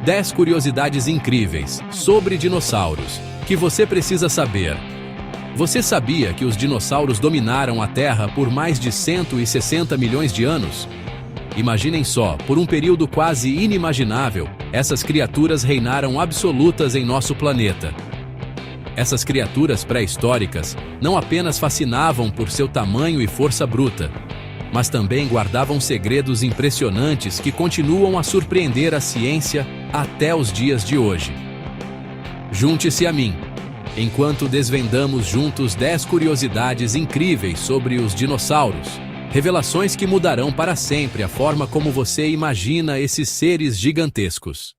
10 curiosidades incríveis sobre dinossauros que você precisa saber. Você sabia que os dinossauros dominaram a Terra por mais de 160 milhões de anos? Imaginem só, por um período quase inimaginável, essas criaturas reinaram absolutas em nosso planeta. Essas criaturas pré-históricas não apenas fascinavam por seu tamanho e força bruta, mas também guardavam segredos impressionantes que continuam a surpreender a ciência até os dias de hoje. Junte-se a mim, enquanto desvendamos juntos 10 curiosidades incríveis sobre os dinossauros, revelações que mudarão para sempre a forma como você imagina esses seres gigantescos.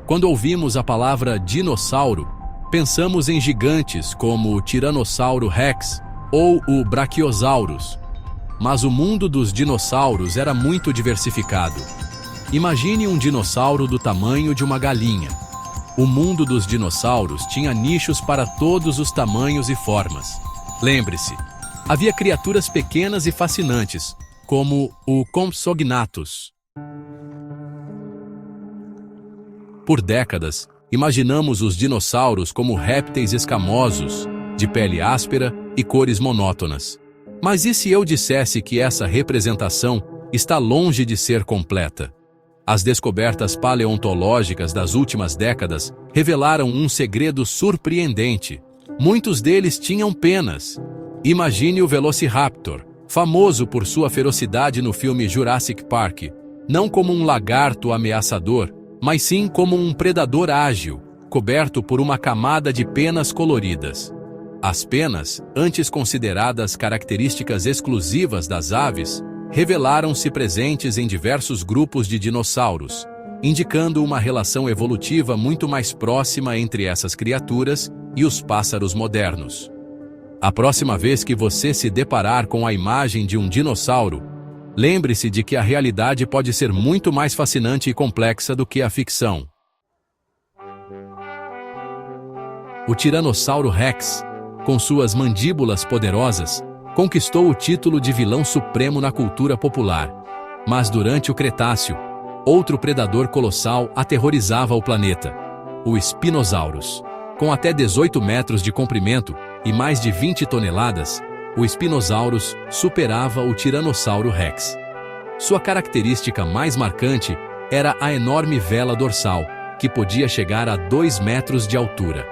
Quando ouvimos a palavra dinossauro, pensamos em gigantes como o Tiranossauro Rex ou o Brachiosaurus. Mas o mundo dos dinossauros era muito diversificado. Imagine um dinossauro do tamanho de uma galinha. O mundo dos dinossauros tinha nichos para todos os tamanhos e formas. Lembre-se, havia criaturas pequenas e fascinantes, como o Compsognathus. Por décadas, imaginamos os dinossauros como répteis escamosos, de pele áspera e cores monótonas. Mas e se eu dissesse que essa representação está longe de ser completa? As descobertas paleontológicas das últimas décadas revelaram um segredo surpreendente. Muitos deles tinham penas. Imagine o Velociraptor, famoso por sua ferocidade no filme Jurassic Park, não como um lagarto ameaçador, mas sim como um predador ágil, coberto por uma camada de penas coloridas. As penas, antes consideradas características exclusivas das aves, revelaram-se presentes em diversos grupos de dinossauros, indicando uma relação evolutiva muito mais próxima entre essas criaturas e os pássaros modernos. A próxima vez que você se deparar com a imagem de um dinossauro, lembre-se de que a realidade pode ser muito mais fascinante e complexa do que a ficção. O Tiranossauro Rex, com suas mandíbulas poderosas, conquistou o título de vilão supremo na cultura popular. Mas durante o Cretáceo, outro predador colossal aterrorizava o planeta, o Spinosaurus. Com até 18 metros de comprimento e mais de 20 toneladas, o Spinosaurus superava o Tiranossauro Rex. Sua característica mais marcante era a enorme vela dorsal, que podia chegar a 2 metros de altura.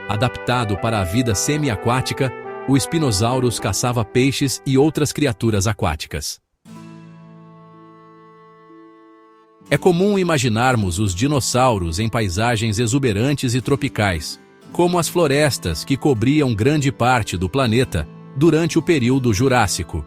Adaptado para a vida semi-aquática, o Spinosaurus caçava peixes e outras criaturas aquáticas. É comum imaginarmos os dinossauros em paisagens exuberantes e tropicais, como as florestas que cobriam grande parte do planeta durante o período Jurássico.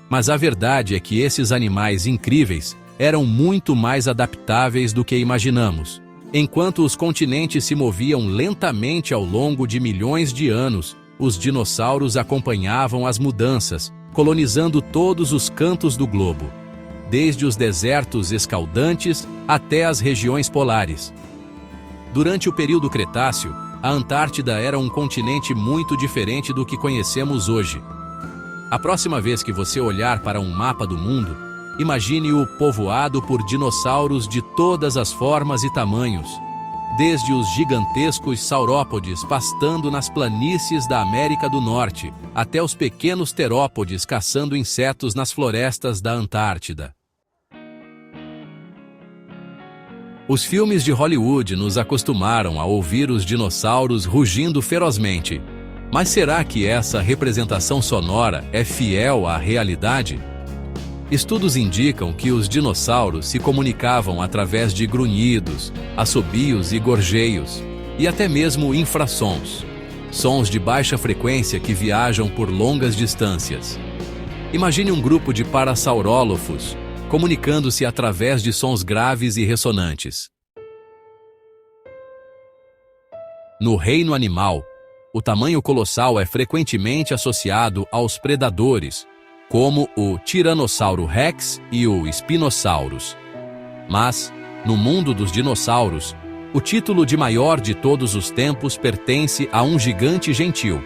Mas a verdade é que esses animais incríveis eram muito mais adaptáveis do que imaginamos. Enquanto os continentes se moviam lentamente ao longo de milhões de anos, os dinossauros acompanhavam as mudanças, colonizando todos os cantos do globo, desde os desertos escaldantes até as regiões polares. Durante o período Cretáceo, a Antártida era um continente muito diferente do que conhecemos hoje. A próxima vez que você olhar para um mapa do mundo, imagine-o povoado por dinossauros de todas as formas e tamanhos, desde os gigantescos saurópodes pastando nas planícies da América do Norte, até os pequenos terópodes caçando insetos nas florestas da Antártida. Os filmes de Hollywood nos acostumaram a ouvir os dinossauros rugindo ferozmente. Mas será que essa representação sonora é fiel à realidade? Estudos indicam que os dinossauros se comunicavam através de grunhidos, assobios e gorjeios, e até mesmo infrassons, sons de baixa frequência que viajam por longas distâncias. Imagine um grupo de parasaurólofos comunicando-se através de sons graves e ressonantes. No reino animal, o tamanho colossal é frequentemente associado aos predadores, como o Tiranossauro Rex e o Spinosaurus. Mas, no mundo dos dinossauros, o título de maior de todos os tempos pertence a um gigante gentil,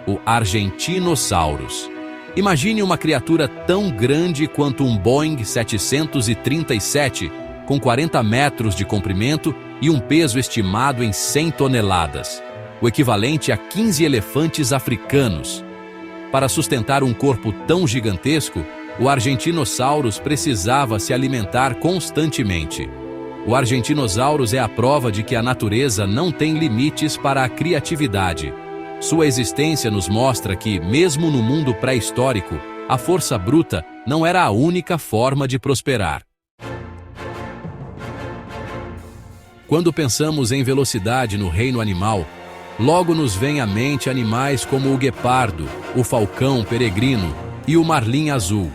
o Argentinosaurus. Imagine uma criatura tão grande quanto um Boeing 737, com 40 metros de comprimento e um peso estimado em 100 toneladas, o equivalente a 15 elefantes africanos. Para sustentar um corpo tão gigantesco, o Argentinosaurus precisava se alimentar constantemente. O Argentinosaurus é a prova de que a natureza não tem limites para a criatividade. Sua existência nos mostra que, mesmo no mundo pré-histórico, a força bruta não era a única forma de prosperar. Quando pensamos em velocidade no reino animal, logo nos vem à mente animais como o guepardo, o falcão peregrino e o marlim azul.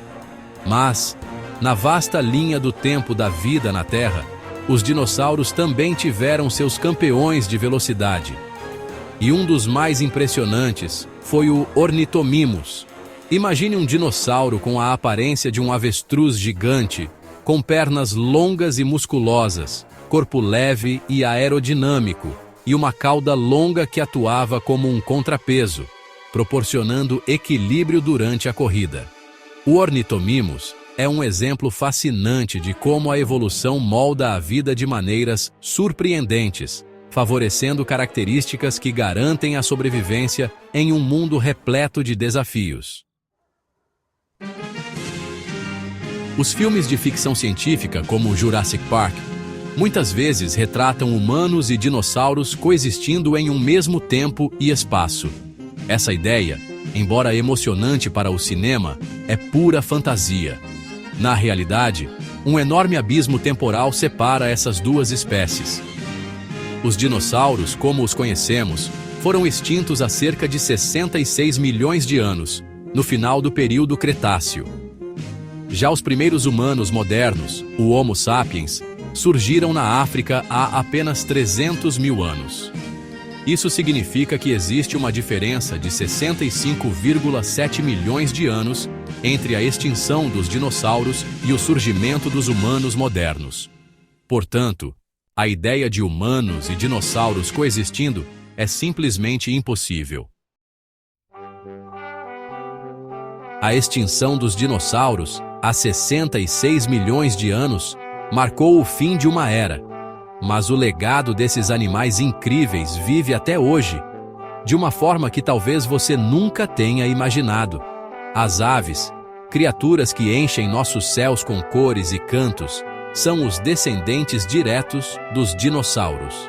Mas, na vasta linha do tempo da vida na Terra, os dinossauros também tiveram seus campeões de velocidade. E um dos mais impressionantes foi o Ornithomimus. Imagine um dinossauro com a aparência de um avestruz gigante, com pernas longas e musculosas, corpo leve e aerodinâmico, e uma cauda longa que atuava como um contrapeso, proporcionando equilíbrio durante a corrida. O Ornithomimus é um exemplo fascinante de como a evolução molda a vida de maneiras surpreendentes, favorecendo características que garantem a sobrevivência em um mundo repleto de desafios. Os filmes de ficção científica, como Jurassic Park, muitas vezes retratam humanos e dinossauros coexistindo em um mesmo tempo e espaço. Essa ideia, embora emocionante para o cinema, é pura fantasia. Na realidade, um enorme abismo temporal separa essas duas espécies. Os dinossauros, como os conhecemos, foram extintos há cerca de 66 milhões de anos, no final do período Cretáceo. Já os primeiros humanos modernos, o Homo sapiens, surgiram na África há apenas 300 mil anos. Isso significa que existe uma diferença de 65,7 milhões de anos entre a extinção dos dinossauros e o surgimento dos humanos modernos. Portanto, a ideia de humanos e dinossauros coexistindo é simplesmente impossível. A extinção dos dinossauros, há 66 milhões de anos, marcou o fim de uma era. Mas o legado desses animais incríveis vive até hoje, de uma forma que talvez você nunca tenha imaginado. As aves, criaturas que enchem nossos céus com cores e cantos, são os descendentes diretos dos dinossauros.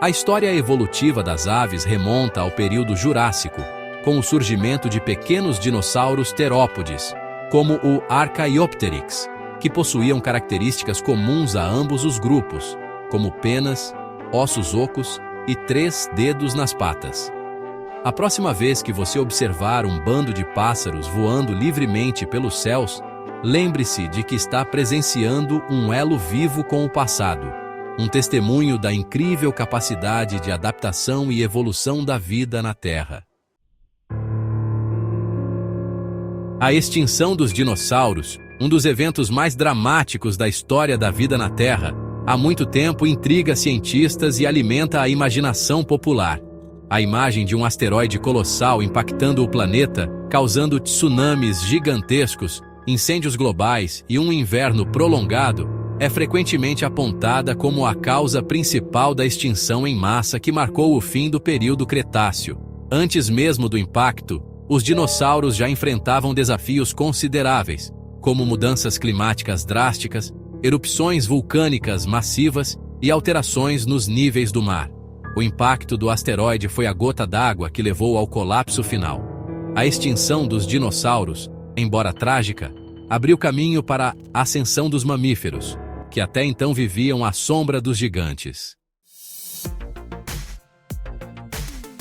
A história evolutiva das aves remonta ao período Jurássico, com o surgimento de pequenos dinossauros terópodes, como o Archaeopteryx, que possuíam características comuns a ambos os grupos, como penas, ossos ocos e 3 dedos nas patas. A próxima vez que você observar um bando de pássaros voando livremente pelos céus, lembre-se de que está presenciando um elo vivo com o passado, um testemunho da incrível capacidade de adaptação e evolução da vida na Terra. A extinção dos dinossauros, um dos eventos mais dramáticos da história da vida na Terra, há muito tempo intriga cientistas e alimenta a imaginação popular. A imagem de um asteroide colossal impactando o planeta, causando tsunamis gigantescos, incêndios globais e um inverno prolongado, é frequentemente apontada como a causa principal da extinção em massa que marcou o fim do período Cretáceo. Antes mesmo do impacto, os dinossauros já enfrentavam desafios consideráveis, como mudanças climáticas drásticas, erupções vulcânicas massivas e alterações nos níveis do mar. O impacto do asteroide foi a gota d'água que levou ao colapso final. A extinção dos dinossauros, embora trágica, abriu caminho para a ascensão dos mamíferos, que até então viviam à sombra dos gigantes.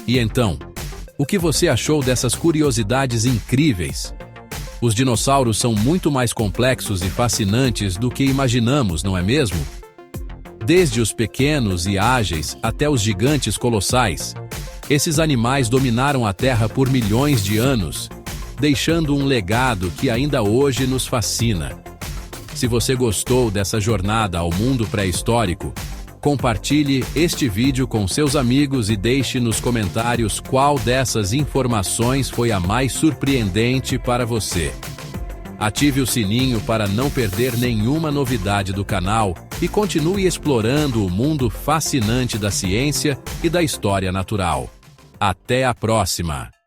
E então, o que você achou dessas curiosidades incríveis? Os dinossauros são muito mais complexos e fascinantes do que imaginamos, não é mesmo? Desde os pequenos e ágeis até os gigantes colossais, esses animais dominaram a Terra por milhões de anos, deixando um legado que ainda hoje nos fascina. Se você gostou dessa jornada ao mundo pré-histórico, compartilhe este vídeo com seus amigos e deixe nos comentários qual dessas informações foi a mais surpreendente para você. Ative o sininho para não perder nenhuma novidade do canal e continue explorando o mundo fascinante da ciência e da história natural. Até a próxima!